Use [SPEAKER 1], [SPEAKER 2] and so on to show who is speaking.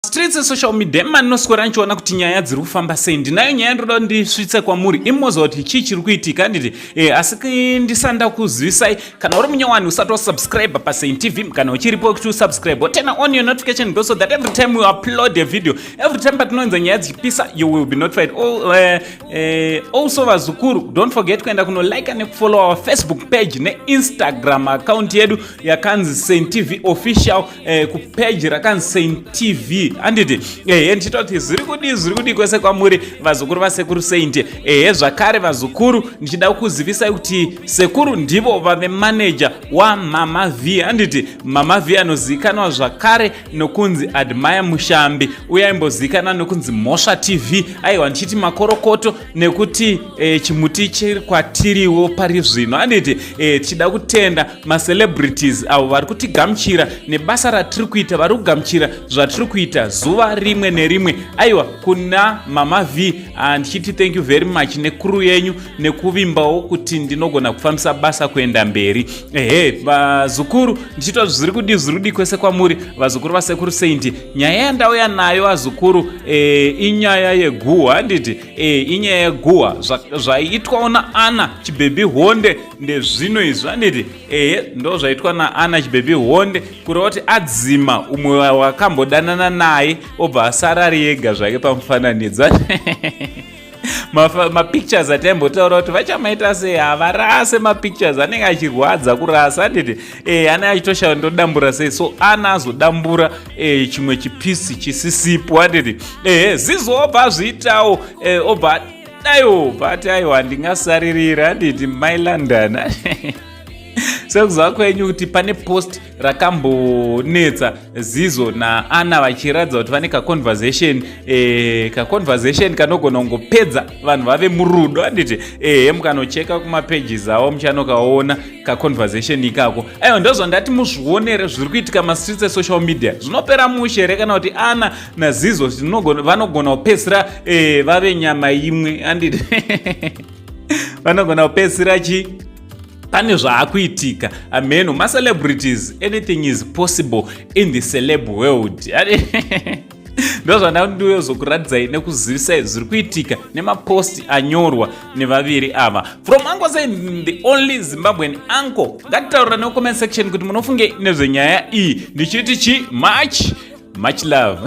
[SPEAKER 1] streets social media manoswera nchiona kuti nyaya dziri kufamba sei. Ndinayo nyaya ndoda ndisvitse kwamuri imoza kuti chii chiri kuitika handiti asi ndisanda kuzivisai kana uri munyowani usati wasubscribe paSaint TV kana uchiripo kuti usubscribe turn on your notification bell so that every time we upload a video, every time patinoenza nyaya dzichipisa, you will be notified. Also vazukuru, don't forget kuenda kuno like nekufollow our Facebook page ne Instagram account yedu yakanzi Saint TV official ku page rakanzi Saint TV handiti ndichita kuti zviri kudi kwese kwamuri vazukuru vasekuru Saint. Zvakare vazukuru ndichida kukuzivisai kuti sekuru ndivo vave manager wa Mama V handiti. Mama V anozikanwa zvakare nokunzi Admire Mushambi, uye aimbozikanwa nokunzi Mosha TV. Aiwa ndichiti makorokoto nekuti chimuti chiri kwatiriwo pari zvino handiti. Tichida kutenda macelebrities avo vari kutigamuchira nebasa ratiri kuita, vari kugamuchira zvatiri kuita zuva rimwe nerimwe. Aiwa kuna Mama V ndichiti thank you very much nekuru yenyu nekuvimbawo kuti ndinogona kufambisa basa kuenda mberi. Vazukuru ndichita zviri kudi kwese kwamuri vazukuru vasekuru Saint. Nyaya yandauya nayo vazukuru inyaya yeguwa handiti. Inyaya yeguwa zvaiitwa na Ana Chibaby Honde ndezvino izvi handiti. Ndo zvaitwa naAna Chibaby Honde kureva kuti adzima umwe wakambodanana naye obva asara ari ega zvake pamufananidzo. Mapictures ataimbotaura kuti vachamaita sei havarase mapictures anenge achirwadza kurasa handiti. Anenge achitoshawa ndodambura sei, so Ana azodambura chimwe chipisi chisisipo handiti. Zizoe obva azviitawo obva dayo bati aiwa ndingasaririra handiti my London. Sekuziva kwenyu kuti pane post rakambonetsa Zizo na Ana vachiratidza kuti vane kaconversation kanogona kungopedza vanhu vave murudo handiti. Mukanocheka kumapages avo muchanokaona kaconversation ikako. Aiwa ndozvandati muzvionere zviri kuitika mastreets esocial media. Zvinopera mushere kana kuti Ana naZizo vanogona kupedzisira vave nyama imwe handiti. Vanogona kupedzisira pane zvaakuitika. Ameno macelebrities, anything is possible in the celeb world. Ndozvandazokuratidzai nekuzivisai zviri kuitika nemapost anyorwa nevaviri ava. From Uncle Saint, the only Zimbabwean uncle. Ngatitaurira necomment section kuti munofunge nezvenyaya iyi. Ndichiti much love.